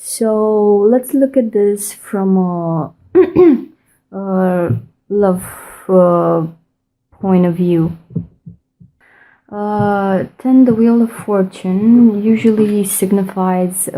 So let's look at this from a love uh, point of view. Then the Wheel of Fortune usually signifies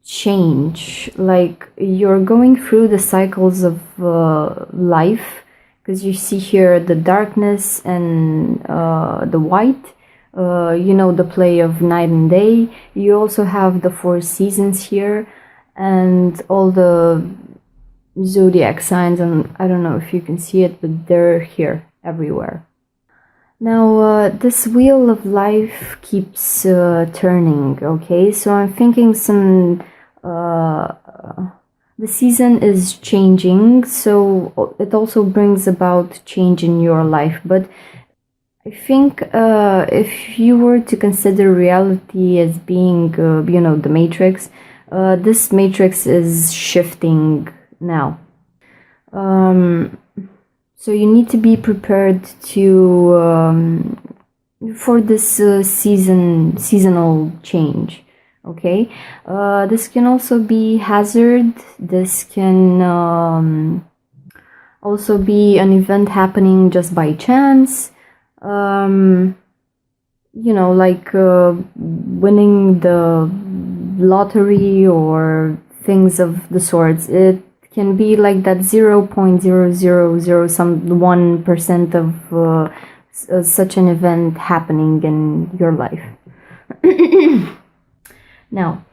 change, like you're going through the cycles of life, because you see here the darkness and the white, the play of night and day. You also have the 4 seasons here and all the zodiac signs, and I don't know if you can see it, but they're here everywhere. Now, this wheel of life keeps turning, okay? So I'm thinking the season is changing, so it also brings about change in your life. But I think if you were to consider reality as being, the matrix, this matrix is shifting now. So you need to be prepared to for this seasonal change. Okay, this can also be hazard. This can also be an event happening just by chance. Like winning the lottery or things of the sorts. It can be like that 0.000 some 1% of such an event happening in your life. Now,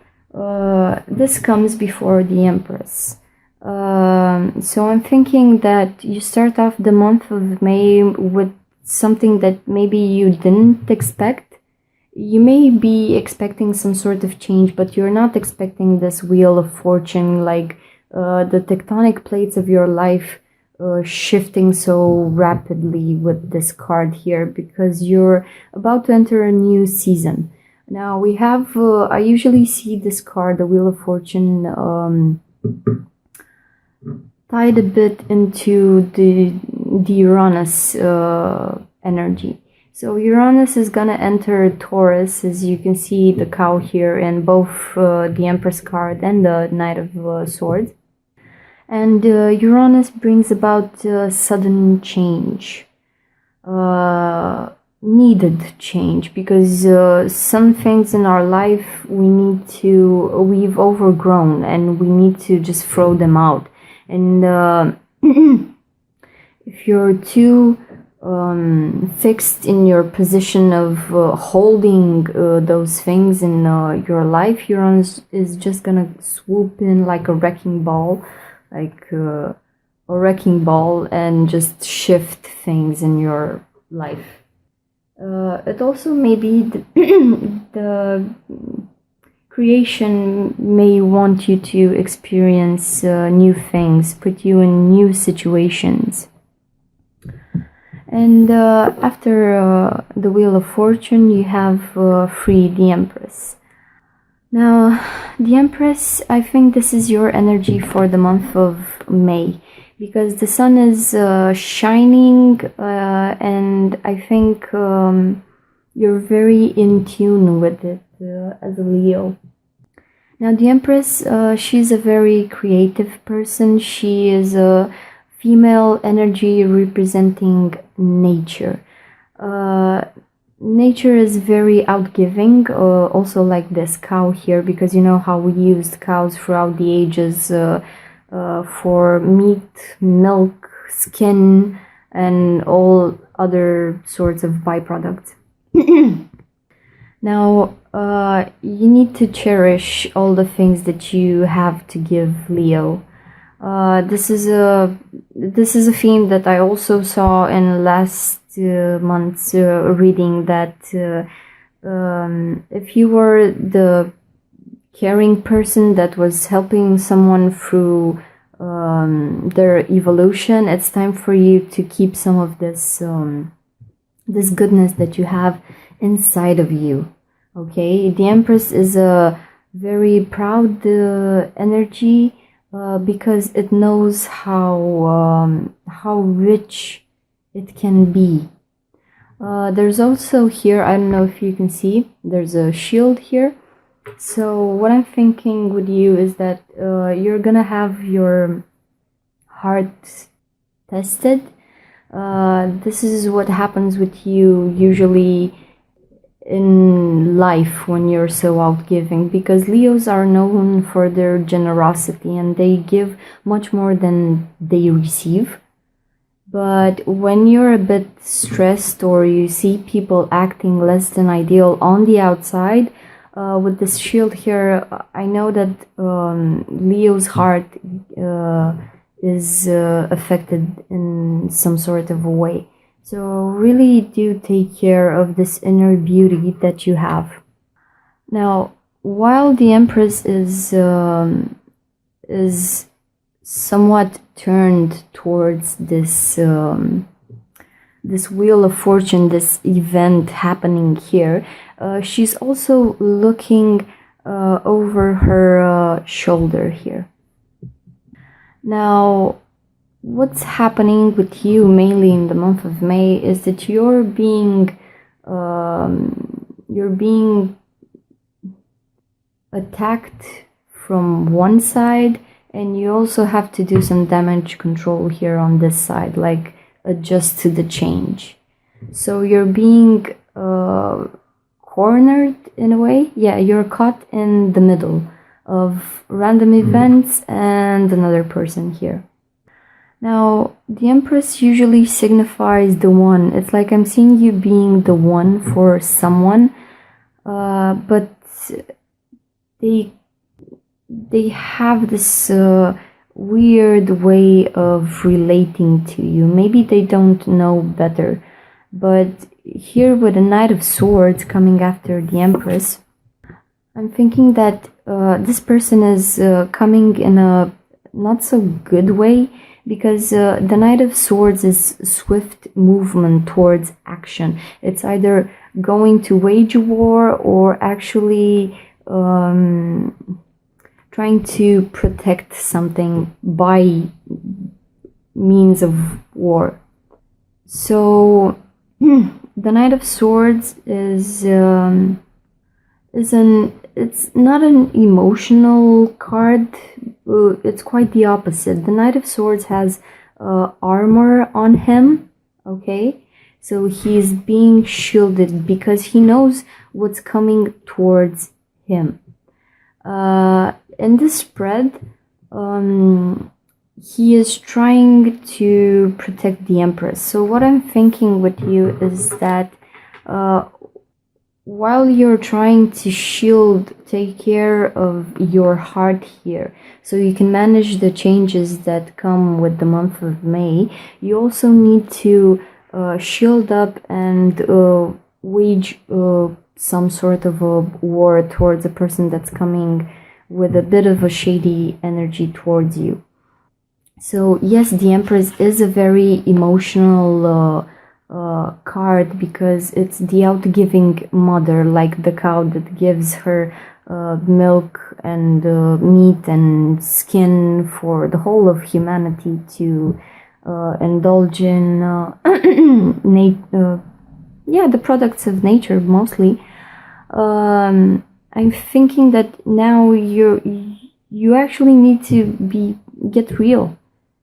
this comes before the Empress. So I'm thinking that you start off the month of May with something that maybe you didn't expect. You may be expecting some sort of change, but you're not expecting this Wheel of Fortune, like the tectonic plates of your life shifting so rapidly with this card here, because you're about to enter a new season. Now we have, I usually see this card, the Wheel of Fortune, tied a bit into the Uranus energy. So Uranus is gonna enter Taurus, as you can see the cow here in both the Empress card and the Knight of Swords. And Uranus brings about sudden change, needed change, because some things in our life we've overgrown and we need to just throw them out. And if you're too fixed in your position of holding those things in your life, Uranus is just gonna swoop in like a wrecking ball, and just shift things in your life. It also may be the creation may want you to experience new things, put you in new situations. And after the Wheel of Fortune, you have the Empress. Now, the Empress, I think this is your energy for the month of May, because the sun is shining, and I think you're very in tune with it as a Leo. Now, the Empress, she's a very creative person. She is a female energy representing nature. Nature is very outgiving, also like this cow here, because you know how we used cows throughout the ages for meat, milk, skin, and all other sorts of byproducts. Now, you need to cherish all the things that you have to give, Leo. This is a theme that I also saw in last month's reading, that if you were the caring person that was helping someone through their evolution, it's time for you to keep some of this this goodness that you have inside of you. Okay, the Empress is a very proud energy, because it knows how rich it can be. There's also here, I don't know if you can see, there's a shield here. So what I'm thinking with you is that you're gonna have your heart tested. This is what happens with you usually in life when you're so outgiving, because Leos are known for their generosity and they give much more than they receive. But when you're a bit stressed or you see people acting less than ideal on the outside, with this shield here, I know that Leo's heart is affected in some sort of a way. So really do take care of this inner beauty that you have. Now, while the Empress is somewhat turned towards this wheel of fortune, this event happening here, she's also looking over her shoulder here. Now, what's happening with you mainly in the month of May is that you're being attacked from one side, and you also have to do some damage control here on this side, like adjust to the change. So you're being cornered in a way. Yeah, you're caught in the middle of random events and another person here. Now, the Empress usually signifies the one. It's like I'm seeing you being the one for someone, but they have this weird way of relating to you. Maybe they don't know better, but here with the Knight of Swords coming after the Empress, I'm thinking that this person is coming in a not so good way, because the Knight of Swords is swift movement towards action. It's either going to wage a war or actually trying to protect something by means of war. So the Knight of Swords is it's not an emotional card. It's quite the opposite. The Knight of Swords has armor on him, okay? So he's being shielded because he knows what's coming towards him. In this spread, he is trying to protect the Empress. So what I'm thinking with you is that while you're trying to take care of your heart here, so you can manage the changes that come with the month of May, you also need to shield up and wage some sort of a war towards a person that's coming with a bit of a shady energy towards you. So yes, the Empress is a very emotional card, because it's the outgiving mother, like the cow that gives her milk and meat and skin for the whole of humanity to indulge in the products of nature mostly. I'm thinking that now you actually need to get real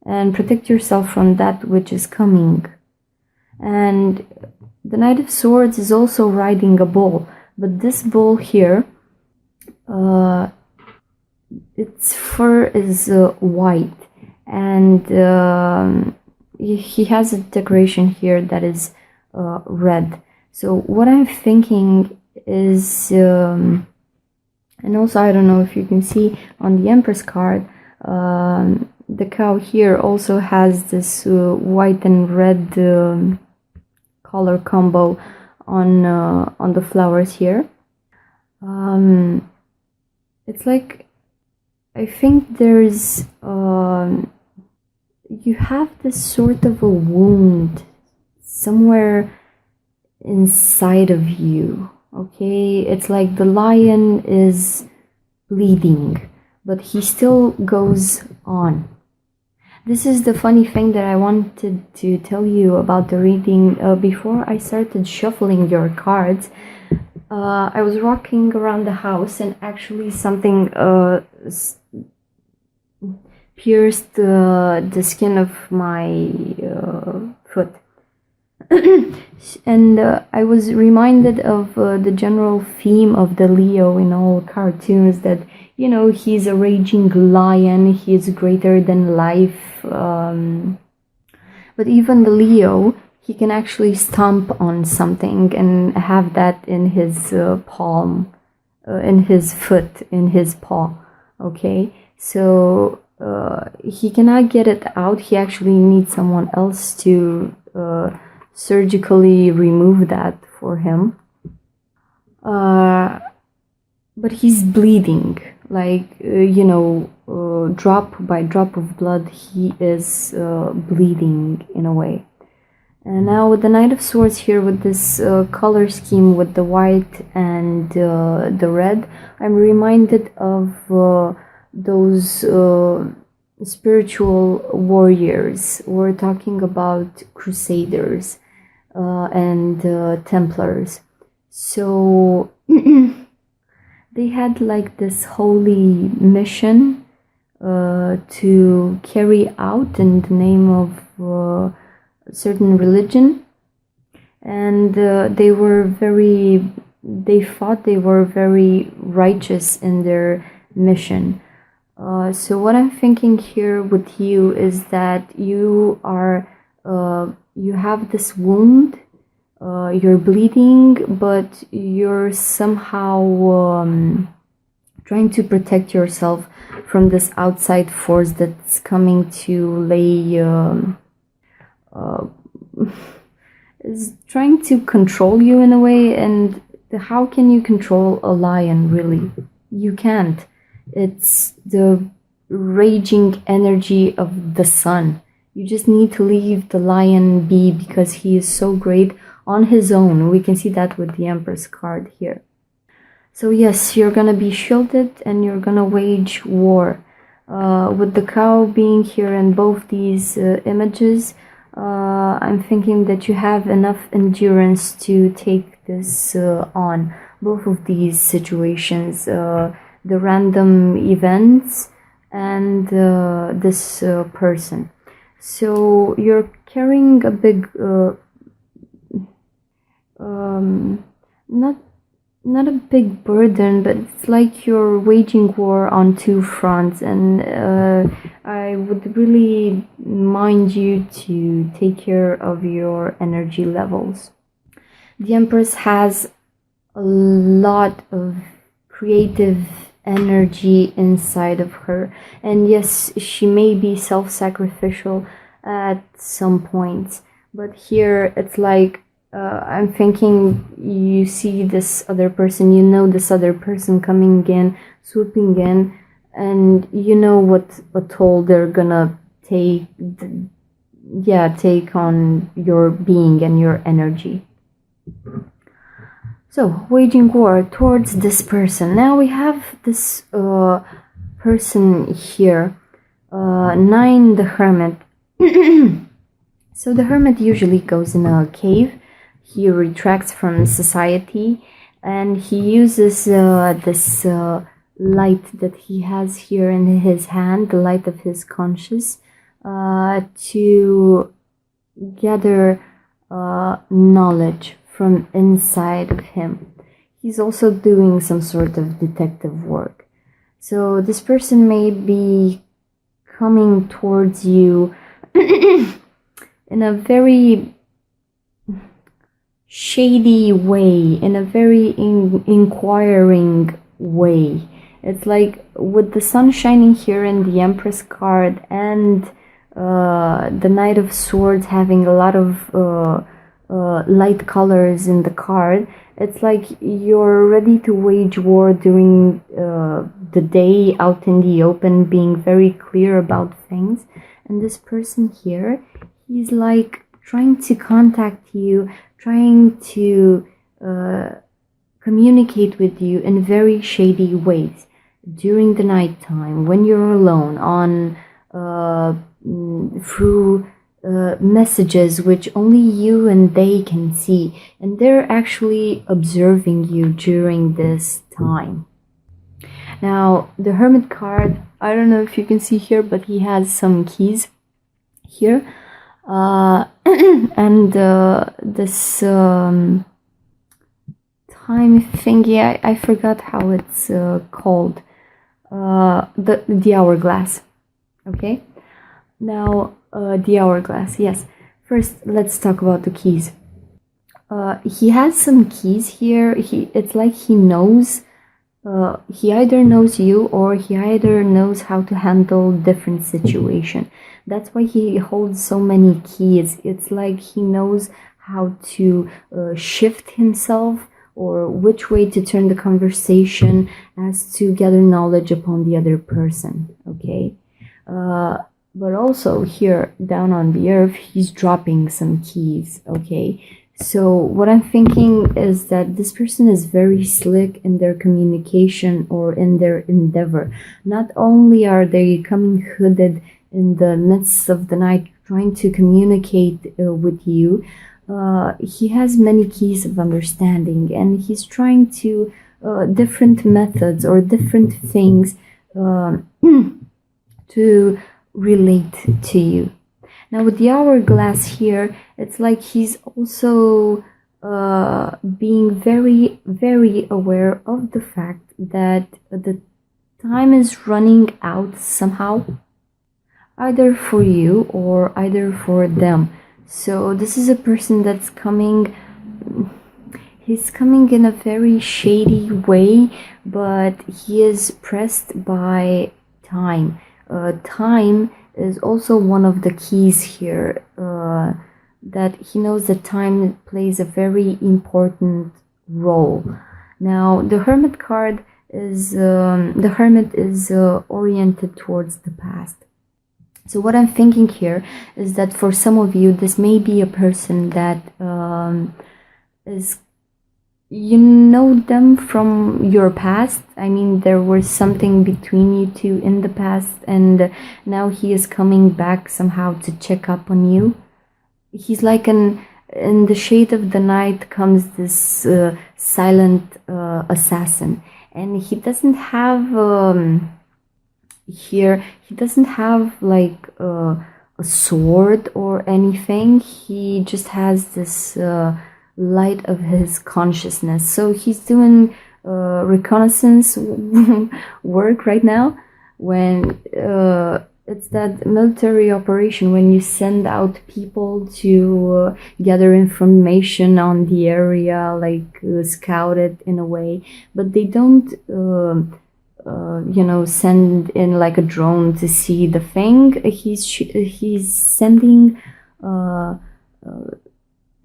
and protect yourself from that which is coming. And the Knight of Swords is also riding a bull, but this bull here, its fur is white, and he has a decoration here that is red. So what I'm thinking is, and also I don't know if you can see on the Empress card, the cow here also has this white and red color combo on the flowers here. It's like, I think there's you have this sort of a wound somewhere inside of you, okay? It's like the lion is bleeding, but he still goes on. This is the funny thing that I wanted to tell you about the reading. Before I started shuffling your cards, I was walking around the house and actually something pierced the skin of my foot. And I was reminded of the general theme of the Leo in all cartoons, that he's a raging lion, he is greater than life, but even the Leo, he can actually stomp on something and have that in his palm, in his foot, in his paw. Okay, so he cannot get it out. He actually needs someone else to surgically remove that for him. But he's bleeding, like drop by drop of blood. He is bleeding in a way. And now with the Knight of Swords here, with this color scheme with the white and the red, I'm reminded of those spiritual warriors. We're talking about crusaders and Templars. So they had like this holy mission to carry out in the name of certain religion, and they thought they were very righteous in their mission. So what I'm thinking here with you is that you have this wound, you're bleeding, but you're somehow trying to protect yourself from this outside force that's coming to lay is trying to control you in a way. And how can you control a lion, really? You can't. It's the raging energy of the sun. You just need to leave the lion be, because he is so great on his own. We can see that with the Empress card here. So yes, you're gonna be shielded and you're gonna wage war. With the cow being here in both these images, I'm thinking that you have enough endurance to take this on. Both of these situations, the random events and this person. So you're carrying a big, not a big burden, but it's like you're waging war on two fronts, and I would really mind you to take care of your energy levels. The Empress has a lot of creative energy inside of her, and yes, she may be self-sacrificial at some points, but here it's like I'm thinking you see this other person, this other person coming in, swooping in, and you know what a toll they're gonna take on your being and your energy. So, waging war towards this person. Now we have this person here, 9, the Hermit. So the Hermit usually goes in a cave. He retracts from society, and he uses this light that he has here in his hand, the light of his conscience, to gather knowledge from inside of him. He's also doing some sort of detective work. So this person may be coming towards you in a very shady way, in a very inquiring way. It's like with the sun shining here in the Empress card, and the Knight of Swords having a lot of light colors in the card, it's like you're ready to wage war during the day, out in the open, being very clear about things. And this person here, he's like trying to contact you, trying to communicate with you in very shady ways during the nighttime, when you're alone, on through messages which only you and they can see, and they're actually observing you during this time. Now, the Hermit card, I don't know if you can see here, but he has some keys here. And this time thingy, I forgot how it's called. The hourglass. Okay? Now, the hourglass, yes. First, let's talk about the keys. He has some keys here. It's like he knows. He either knows you or he either knows how to handle different situation. That's why he holds so many keys. It's like he knows how to shift himself or which way to turn the conversation as to gather knowledge upon the other person. Okay. But also here down on the earth, he's dropping some keys. Okay. So what I'm thinking is that this person is very slick in their communication or in their endeavor. Not only are they coming hooded in the midst of the night trying to communicate with you, he has many keys of understanding, and he's trying to different methods or different things to relate to you. Now with the hourglass here, it's like he's also being very, very aware of the fact that the time is running out somehow, either for you or either for them. So this is a person that's coming, he's coming in a very shady way, but he is pressed by time. Time is also one of the keys here, that he knows that time plays a very important role. Now, the Hermit card is, the Hermit is oriented towards the past. So what I'm thinking here is that for some of you, this may be a person that is, you know them from your past. I mean, there was something between you two in the past, and now he is coming back somehow to check up on you. He's like in the shade of the night comes this silent assassin, and he doesn't have here, he doesn't have like a sword or anything. He just has this light of his consciousness. So he's doing reconnaissance work right now, when it's that military operation when you send out people to gather information on the area, like scout it in a way, but they don't send in like a drone to see the thing. He's sending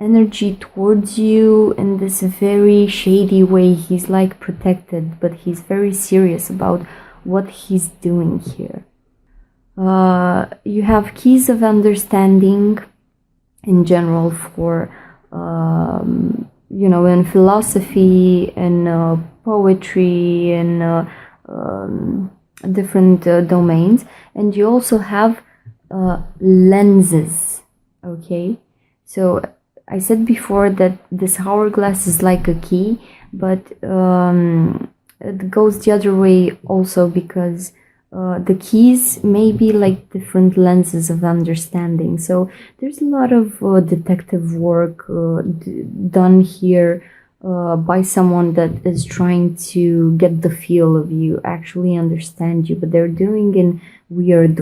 energy towards you in this very shady way. He's like protected, but he's very serious about what he's doing here. You have keys of understanding in general for in philosophy, in poetry, in different domains, and you also have lenses. Okay, so I said before that this hourglass is like a key, but it goes the other way also, because the keys may be like different lenses of understanding. So there's a lot of detective work done here by someone that is trying to get the feel of you, actually understand you, but they're doing in weird,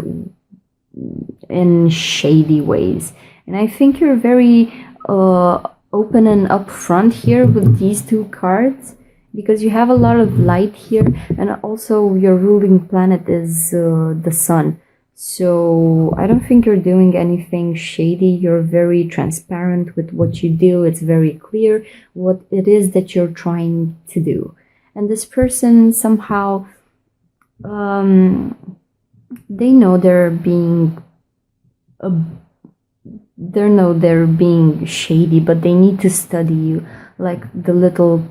in shady ways. And I think you're very open and upfront here with these two cards, because you have a lot of light here, and also your ruling planet is the sun. So I don't think you're doing anything shady. You're very transparent with what you do. It's very clear what it is that you're trying to do. And this person somehow, they know they're being shady, but they need to study you like the little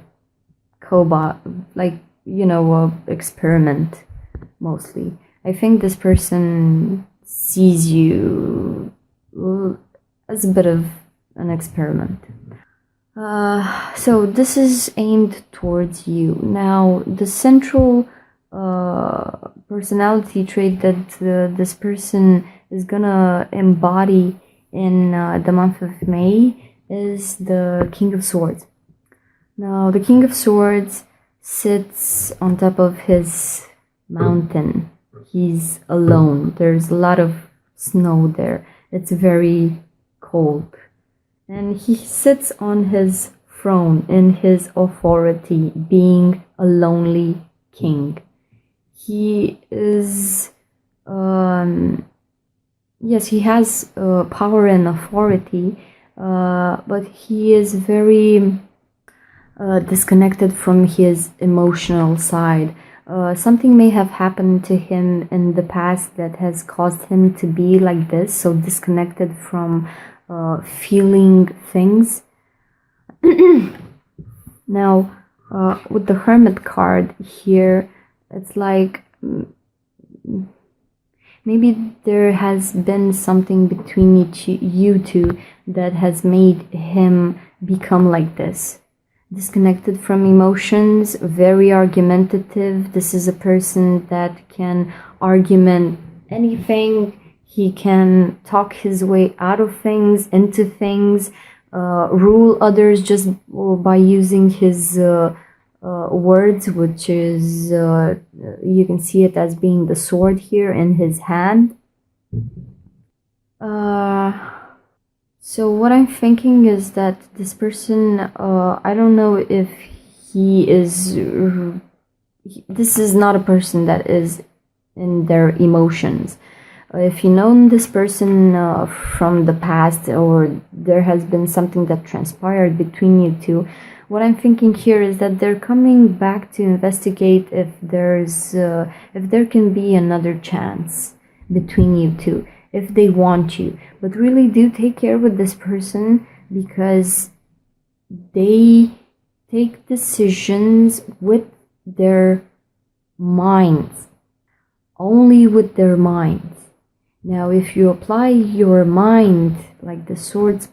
cobot, like experiment mostly. I think this person sees you as a bit of an experiment. So this is aimed towards you. Now, the central personality trait that this person is gonna embody in the month of May is the King of Swords. Now, the King of Swords sits on top of his mountain. He's alone. There's a lot of snow there. It's very cold. And he sits on his throne in his authority, being a lonely king. He is, yes, he has power and authority, but he is very disconnected from his emotional side. Something may have happened to him in the past that has caused him to be like this, so disconnected from feeling things. Now, with the Hermit card here, it's like maybe there has been something between you two that has made him become like this. Disconnected from emotions, very argumentative. This is a person that can argument anything. He can talk his way out of things, into things, rule others just by using his words, which is, you can see it as being the sword here in his hand. So what I'm thinking is that this person, I don't know if he is, this is not a person that is in their emotions. If you know this person from the past, or there has been something that transpired between you two, what I'm thinking here is that they're coming back to investigate if there can be another chance between you two, if they want you. But really do take care with this person, because they take decisions with their minds, only with their minds. Now, if you apply your mind, like the sword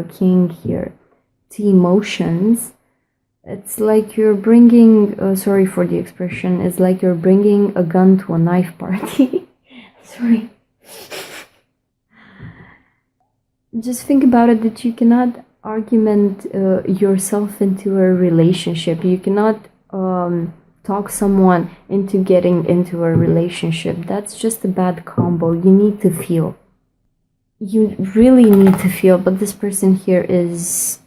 king here, to emotions, it's like you're bringing, sorry for the expression, it's like you're bringing a gun to a knife party. Sorry. Just think about it, that you cannot argument yourself into a relationship. You cannot talk someone into getting into a relationship. That's just a bad combo. You need to feel. You really need to feel. But this person here is,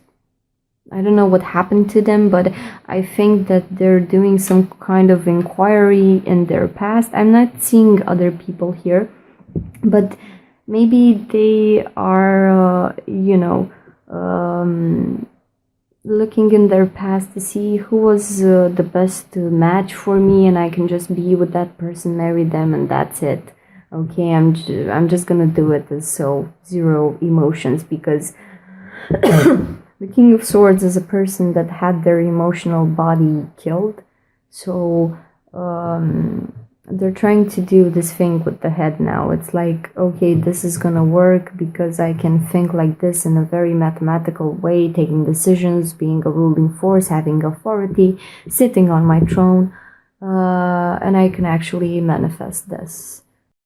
I don't know what happened to them, but I think that they're doing some kind of inquiry in their past. I'm not seeing other people here, but maybe they are, looking in their past to see who was the best match for me, and I can just be with that person, marry them, and that's it. Okay, I'm just gonna do it as so zero emotions, because the King of Swords is a person that had their emotional body killed. So they're trying to do this thing with the head now. It's like, okay, this is gonna work because I can think like this in a very mathematical way, taking decisions, being a ruling force, having authority, sitting on my throne, and I can actually manifest this.